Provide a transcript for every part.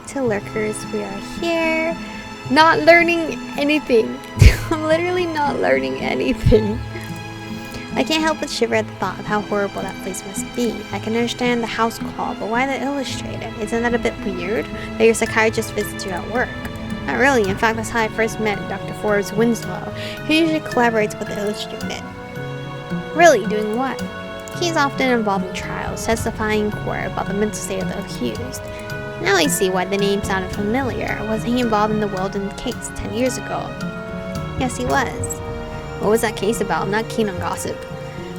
back to Lurkers. We are here, not learning anything. I'm literally not learning anything. I can't help but shiver at the thought of how horrible that place must be. I can understand the house call, but why the Illustrated? Isn't that a bit weird? That your psychiatrist visits you at work? Not really. In fact, that's how I first met Dr. Forbes Winslow. He usually collaborates with the Illustrated. Really? Doing what? He's often involved in trials, testifying in court about the mental state of the accused. Now I see why the name sounded familiar. Wasn't he involved in the Weldon case 10 years ago? Yes, he was. What was that case about? I'm not keen on gossip.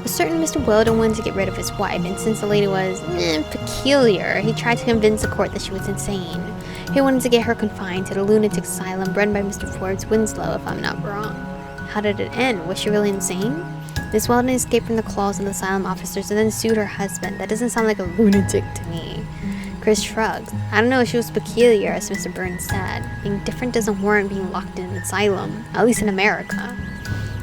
A certain Mr. Weldon wanted to get rid of his wife, and since the lady was peculiar, he tried to convince the court that she was insane. He wanted to get her confined to the lunatic asylum run by Mr. Forbes Winslow, if I'm not wrong. How did it end? Was she really insane? Miss Weldon escaped from the claws of the asylum officers and then sued her husband. That doesn't sound like a lunatic to me. Chris shrugged. I don't know if she was peculiar, as Mr. Burns said. Being different doesn't warrant being locked in an asylum, at least in America.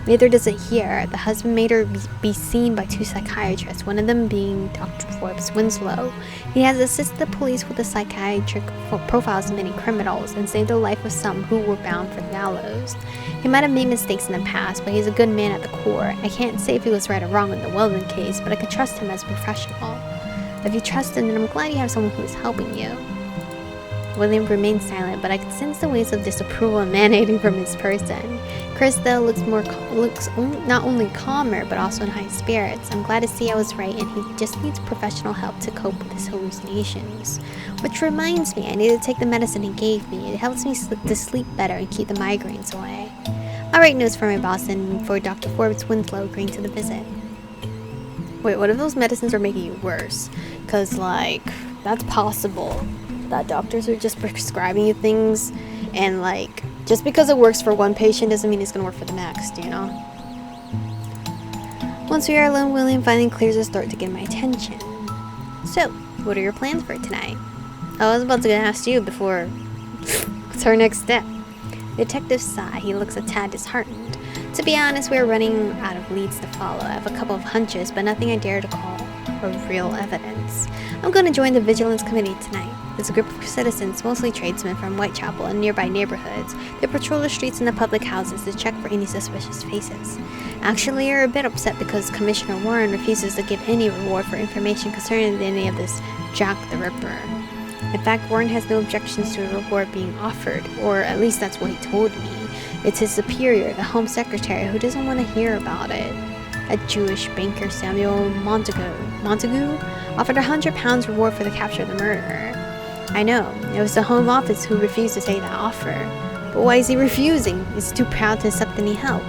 Neither does it here. The husband made her be seen by 2 psychiatrists, one of them being Dr. Forbes Winslow. He has assisted the police with the psychiatric profiles of many criminals and saved the life of some who were bound for the gallows. He might have made mistakes in the past, but he's a good man at the core. I can't say if he was right or wrong in the Weldon case, but I can trust him as a professional. If you trust him, then I'm glad you have someone who is helping you. William remained silent, but I could sense the waves of disapproval emanating from his person. Chris, though, looks not only calmer, but also in high spirits. I'm glad to see I was right, and he just needs professional help to cope with his hallucinations. Which reminds me, I need to take the medicine he gave me. It helps me to sleep better and keep the migraines away. I'll write notes for my boss and for Dr. Forbes Winslow agreeing to the visit. Wait, what if those medicines are making you worse? Because, like, that's possible. That doctors are just prescribing you things, and like, just because it works for one patient doesn't mean it's gonna work for the next, you know? Once we are alone, William finally clears his throat to get my attention. So, what are your plans for tonight? I was about to ask you before. What's our next step? The detective sighed. He looks a tad disheartened. To be honest, we are running out of leads to follow. I have a couple of hunches, but nothing I dare to call real evidence. I'm going to join the Vigilance Committee tonight. It's a group of citizens, mostly tradesmen from Whitechapel and nearby neighborhoods. They patrol the streets and the public houses to check for any suspicious faces. Actually, you're a bit upset because Commissioner Warren refuses to give any reward for information concerning any of this Jack the Ripper. In fact, Warren has no objections to a reward being offered, or at least that's what he told me. It's his superior, the Home Secretary, who doesn't want to hear about it. A Jewish banker, Samuel Montague, offered £100 reward for the capture of the murderer. I know, it was the Home Office who refused to take that offer. But why is he refusing? Is he too proud to accept any help?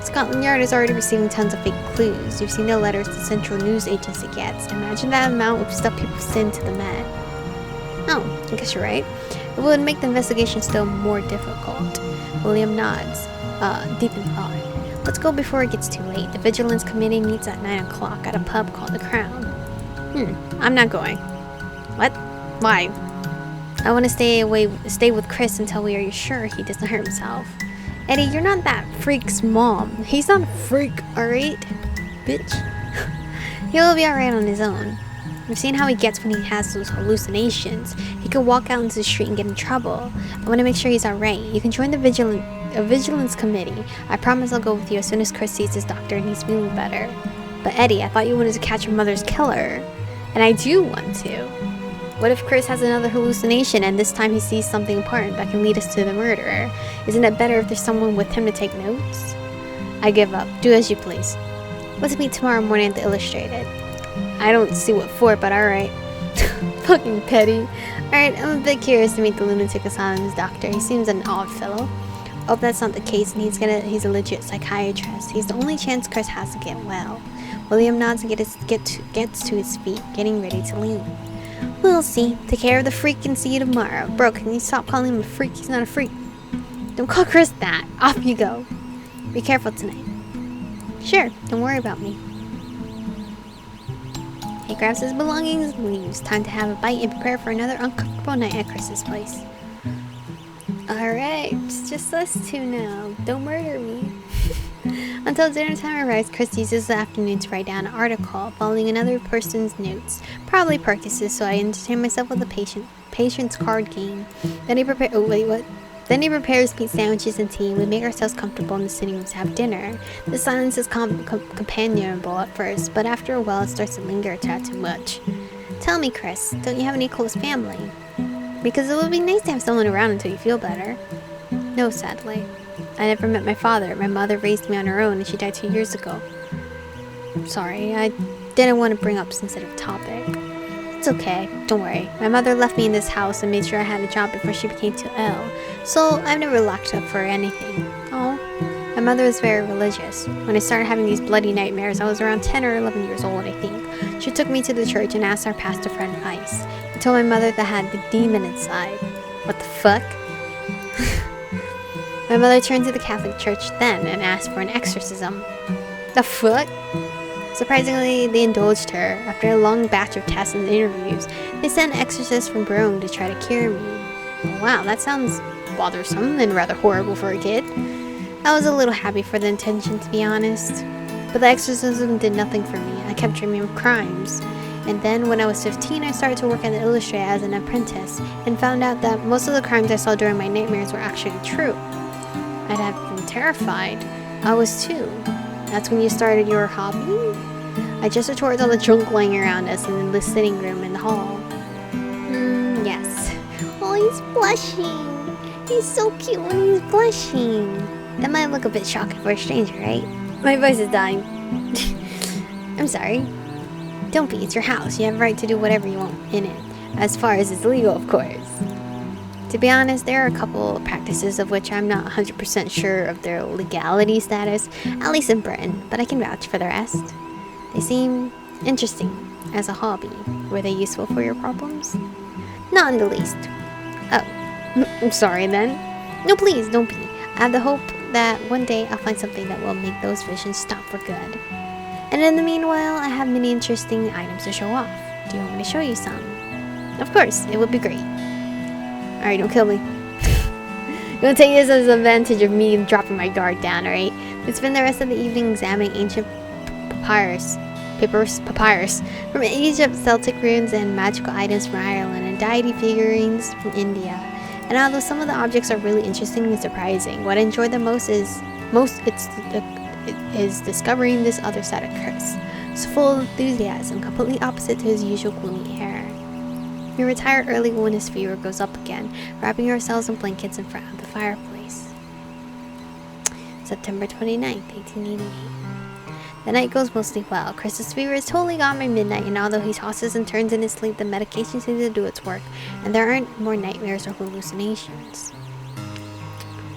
Scotland Yard is already receiving tons of fake clues. You've seen the letters the Central News Agency gets. Imagine that amount of stuff people send to the Met. Oh, I guess you're right. It would make the investigation still more difficult. William nods, deep in thought. Let's go before it gets too late. The Vigilance Committee meets at 9 o'clock at a pub called The Crown. I'm not going. What? Why? I want to stay with Chris until we are sure he doesn't hurt himself. Eddie, you're not that freak's mom. He's not a freak, alright? Bitch. He'll be alright on his own. We've seen how he gets when he has those hallucinations. He could walk out into the street and get in trouble. I want to make sure he's alright. You can join the Vigilance Committee. I promise I'll go with you as soon as Chris sees his doctor and he's feeling better. But Eddie, I thought you wanted to catch your mother's killer. And I do want to. What if Chris has another hallucination and this time he sees something important that can lead us to the murderer? Isn't it better if there's someone with him to take notes? I give up. Do as you please. Let's meet tomorrow morning at the Illustrated. I don't see what for, but alright. Fucking petty. Alright, I'm a bit curious to meet the lunatic asylum's doctor. He seems an odd fellow. Oh, that's not the case, and he's a legit psychiatrist. He's the only chance Chris has to get well. William nods and gets to his feet, getting ready to leave. We'll see. Take care of the freak and see you tomorrow. Bro, can you stop calling him a freak? He's not a freak. Don't call Chris that. Off you go. Be careful tonight. Sure, don't worry about me. He grabs his belongings and leaves. Time to have a bite and prepare for another uncomfortable night at Chris's place. Alright, it's just us two now. Don't murder me. Until dinner time arrives, Chris uses the afternoon to write down an article following another person's notes. Probably practices, so I entertain myself with a patience card game. Then he prepares meat sandwiches and tea. We make ourselves comfortable in the sitting room to have dinner. The silence is companionable at first, but after a while it starts to linger a tad too much. Tell me, Chris, don't you have any close family? Because it would be nice to have someone around until you feel better. No, sadly. I never met my father. My mother raised me on her own and she died 2 years ago. Sorry, I didn't want to bring up a sensitive topic. It's okay, don't worry. My mother left me in this house and made sure I had a job before she became too ill, so I've never lacked up for anything. Oh, my mother was very religious. When I started having these bloody nightmares, I was around 10 or 11 years old, I think. She took me to the church and asked our pastor for advice. He told my mother that I had the demon inside. What the fuck? My mother turned to the Catholic Church then and asked for an exorcism. The fuck? Surprisingly, they indulged her. After a long batch of tests and interviews, they sent exorcists from Rome to try to cure me. Oh, wow, that sounds bothersome and rather horrible for a kid. I was a little happy for the intention, to be honest. But the exorcism did nothing for me. I kept dreaming of crimes. And then, when I was 15, I started to work at the Illustrator as an apprentice and found out that most of the crimes I saw during my nightmares were actually true. I'd have been terrified. I was too. That's when you started your hobby? I gestured towards all the junk lying around us in the sitting room in the hall. Yes. Oh, he's blushing. He's so cute when he's blushing. That might look a bit shocking for a stranger, right? My voice is dying. I'm sorry. Don't be, it's your house. You have a right to do whatever you want in it. As far as it's legal, of course. To be honest, there are a couple of practices of which I'm not 100% sure of their legality status, at least in Britain, but I can vouch for the rest. They seem interesting as a hobby. Were they useful for your problems? Not in the least. Oh, I'm sorry then. No, please, don't be. I have the hope that one day I'll find something that will make those visions stop for good. And in the meanwhile, I have many interesting items to show off. Do you want me to show you some? Of course, it would be great. Alright, don't kill me. Don't take this as advantage of me dropping my guard down, alright? Let's spend the rest of the evening examining ancient papyrus from Egypt, Celtic runes, and magical items from Ireland, and deity figurines from India. And although some of the objects are really interesting and surprising, what I enjoy the most is discovering this other side of Chris. So full of enthusiasm, completely opposite to his usual gloomy air. We retire early when his fever goes up again, wrapping ourselves in blankets in front of the fireplace. September 29th, 1888. The night goes mostly well. Chris's fever is totally gone by midnight, and although he tosses and turns in his sleep, the medication seems to do its work, and there aren't more nightmares or hallucinations.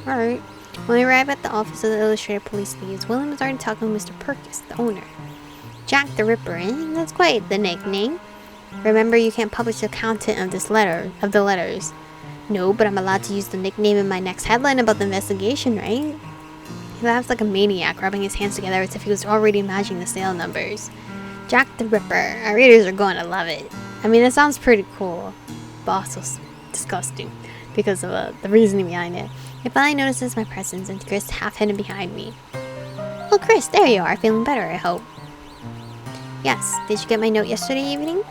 Alright. When we arrive at the office of the Illustrated Police News, William is already talking with Mr. Purkis, the owner. Jack the Ripper, eh? That's quite the nickname. Remember, you can't publish the content of the letters. No, but I'm allowed to use the nickname in my next headline about the investigation, right? He laughs like a maniac, rubbing his hands together as if he was already imagining the sale numbers. Jack the Ripper. Our readers are going to love it. I mean, it sounds pretty cool, but also disgusting because of the reasoning behind it. He finally notices my presence and Chris half hidden behind me. Oh, Chris, there you are, feeling better, I hope. Yes, did you get my note yesterday evening?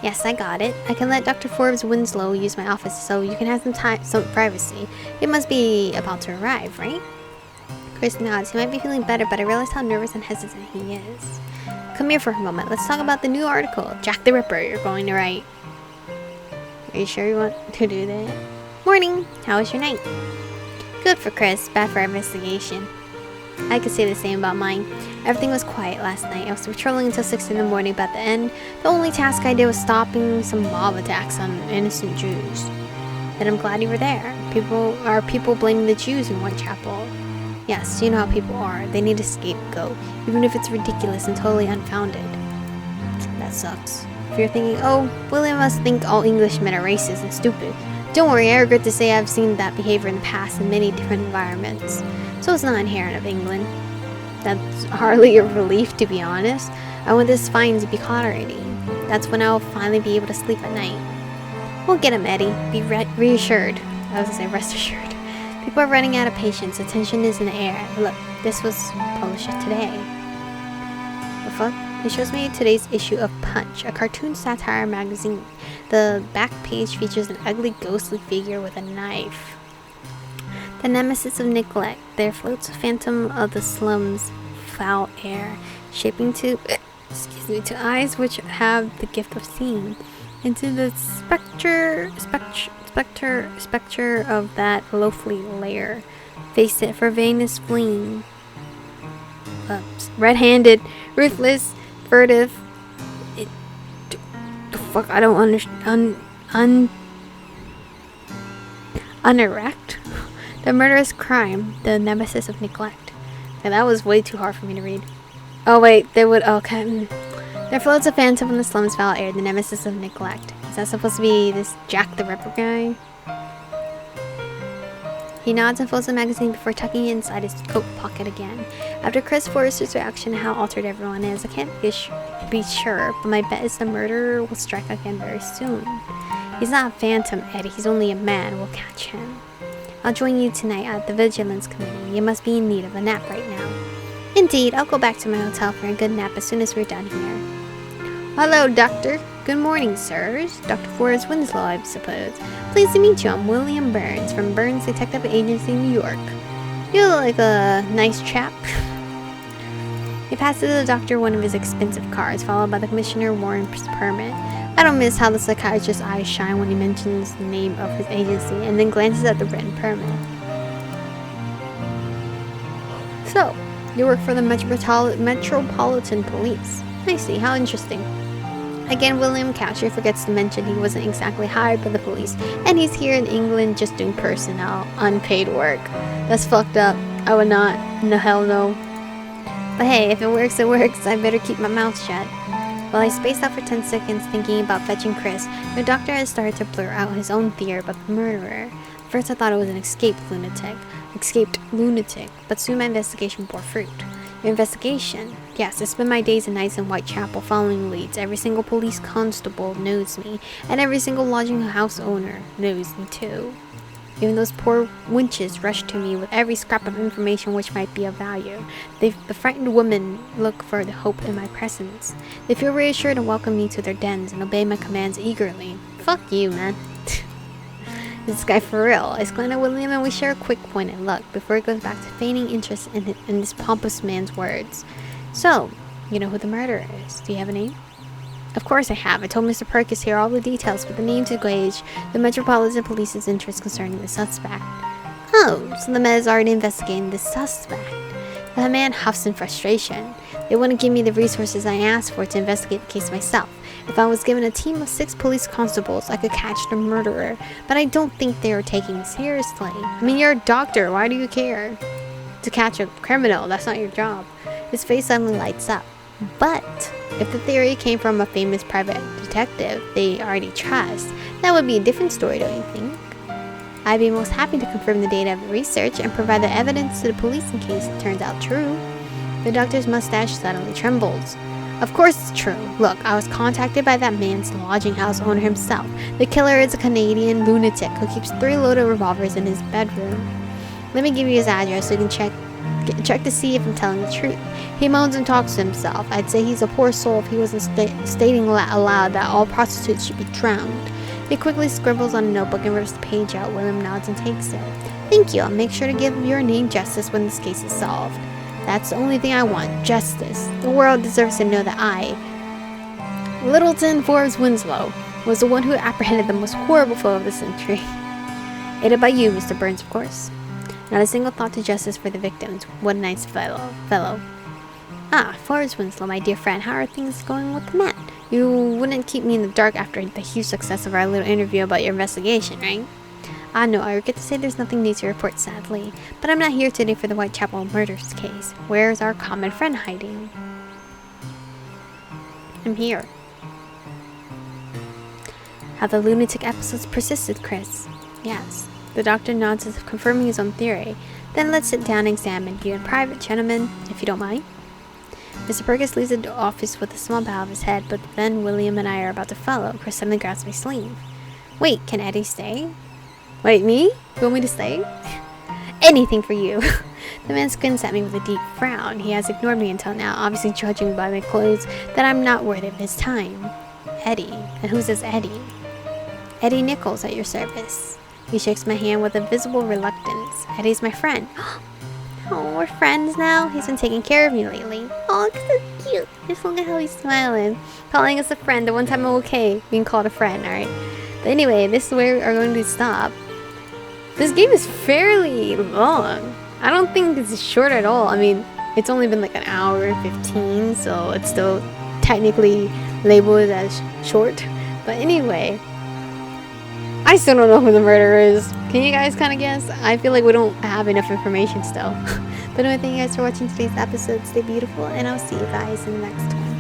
Yes, I got it. I can let Dr. Forbes Winslow use my office so you can have some privacy. It must be about to arrive, right? Chris nods. He might be feeling better, but I realize how nervous and hesitant he is. Come here for a moment. Let's talk about the new article, Jack the Ripper, you're going to write. Are you sure you want to do that? Morning. How was your night? Good for Chris, bad for our investigation. I could say the same about mine. Everything was quiet last night. I was patrolling until 6 in the morning, but at the end, the only task I did was stopping some mob attacks on innocent Jews. And I'm glad you were there. People blaming the Jews in Whitechapel. Yes, you know how people are. They need a scapegoat, even if it's ridiculous and totally unfounded. That sucks. If you're thinking, oh, William must think all Englishmen are racist and stupid. Don't worry, I regret to say I've seen that behavior in the past in many different environments. So it's not inherent of England. That's hardly a relief, to be honest. I want this fine to be caught already. That's when I'll finally be able to sleep at night. We'll get him, Eddie. Be reassured. I was gonna say rest assured. People are running out of patience. The tension is in the air. Look, this was published today. The fuck? It shows me today's issue of Punch, a cartoon satire magazine. The back page features an ugly, ghostly figure with a knife. The nemesis of neglect. There floats a phantom of the slums, foul air, shaping to eyes which have the gift of seeing, into the spectre of that loathly lair. Face it, for vain is fleeing. Red-handed, ruthless, furtive. The fuck, I don't understand. Unerect. The murderous crime, the nemesis of neglect. Yeah, that was way too hard for me to read. Oh wait, they would. Okay. There floats a phantom in the slums, foul air, the nemesis of neglect. Is that supposed to be this Jack the Ripper guy? He nods and folds the magazine before tucking it inside his coat pocket again. After Chris Forrester's reaction to how altered everyone is, I can't be sure, but my bet is the murderer will strike again very soon. He's not a phantom, Eddie. He's only a man. We'll catch him. I'll join you tonight at the Vigilance Committee. You must be in need of a nap right now. Indeed, I'll go back to my hotel for a good nap as soon as we're done here. Hello, Doctor. Good morning, sirs. Dr. Forrest Winslow, I suppose. Pleased to meet you. I'm William Burns from Burns Detective Agency, New York. You look like a nice chap. He passes the doctor one of his expensive cards, followed by the Commissioner Warren's permit. I don't miss how the psychiatrist's eyes shine when he mentions the name of his agency, and then glances at the written permit. So, you work for the Metropolitan Police. I see, how interesting. Again, William Casher forgets to mention he wasn't exactly hired by the police, and he's here in England just doing personnel, unpaid work. That's fucked up. I would not. No, hell no. But hey, if it works, it works. I better keep my mouth shut. While I spaced out for 10 seconds thinking about fetching Chris, the doctor had started to blur out his own theory about the murderer. First I thought it was an escaped lunatic, but soon my investigation bore fruit. Your investigation? Yes, I spend my days and nights in Whitechapel following leads. Every single police constable knows me, and every single lodging house owner knows me too. Even those poor wenches rush to me with every scrap of information which might be of value. The frightened women look for the hope in my presence. They feel reassured and welcome me to their dens and obey my commands eagerly. Fuck you, man. This guy for real. I glance at William and we share a quick pointed look before he goes back to feigning interest in this pompous man's words. So, you know who the murderer is. Do you have a name? Of course I have. I told Mr. Perkins here all the details, but the name to gauge the Metropolitan Police's interest concerning the suspect. Oh, so the Met is already investigating the suspect. The man huffs in frustration. They wouldn't give me the resources I asked for to investigate the case myself. If I was given a team of 6 police constables, I could catch the murderer, but I don't think they are taking it seriously. I mean, you're a doctor. Why do you care? To catch a criminal, that's not your job. His face suddenly lights up. But if the theory came from a famous private detective they already trust, that would be a different story, don't you think? I'd be most happy to confirm the data of the research and provide the evidence to the police in case it turns out true. The doctor's mustache suddenly trembles. Of course it's true. Look, I was contacted by that man's lodging house owner himself. The killer is a Canadian lunatic who keeps 3 loaded revolvers in his bedroom. Let me give you his address so you can check to see if I'm telling the truth. He moans and talks to himself. I'd say he's a poor soul if he wasn't stating aloud that all prostitutes should be drowned. He quickly scribbles on a notebook and rips the page out. William nods and takes it. Thank you. I'll make sure to give your name justice when this case is solved. That's the only thing I want, justice. The world deserves to know that I, Littleton Forbes Winslow, was the one who apprehended the most horrible foe of the century. Aided by you, Mr. Burns, of course. Not a single thought to justice for the victims. What a nice fellow. Ah, Forbes Winslow, my dear friend, how are things going with the Met? You wouldn't keep me in the dark after the huge success of our little interview about your investigation, right? Ah, no, I regret to say there's nothing new to report, sadly. But I'm not here today for the Whitechapel murders case. Where's our common friend hiding? I'm here. Have the lunatic episodes persisted, Chris? Yes. The doctor nods as if confirming his own theory. Then let's sit down and examine you in private, gentlemen, if you don't mind. Mr. Perkins leaves the office with a small bow of his head, but then William and I are about to follow. Chris suddenly grabs my sleeve. Wait, can Eddie stay? Wait, me? You want me to stay? Anything for you. The man squints at me with a deep frown. He has ignored me until now, obviously judging by my clothes that I'm not worthy of his time. Eddie. And who's this Eddie? Eddie Nichols at your service. He shakes my hand with a visible reluctance. Eddie's my friend. Oh, we're friends now? He's been taking care of me lately. Oh, it's so cute. Just look at how he's smiling. Calling us a friend. The one time I'm okay being called a friend, alright? But anyway, this is where we are going to stop. This game is fairly long. I don't think it's short at all. I mean, it's only been like an hour and 15, so it's still technically labeled as short. But anyway, I still don't know who the murderer is. Can you guys kind of guess? I feel like we don't have enough information still. But anyway, thank you guys for watching today's episode. Stay beautiful, and I'll see you guys in the next one.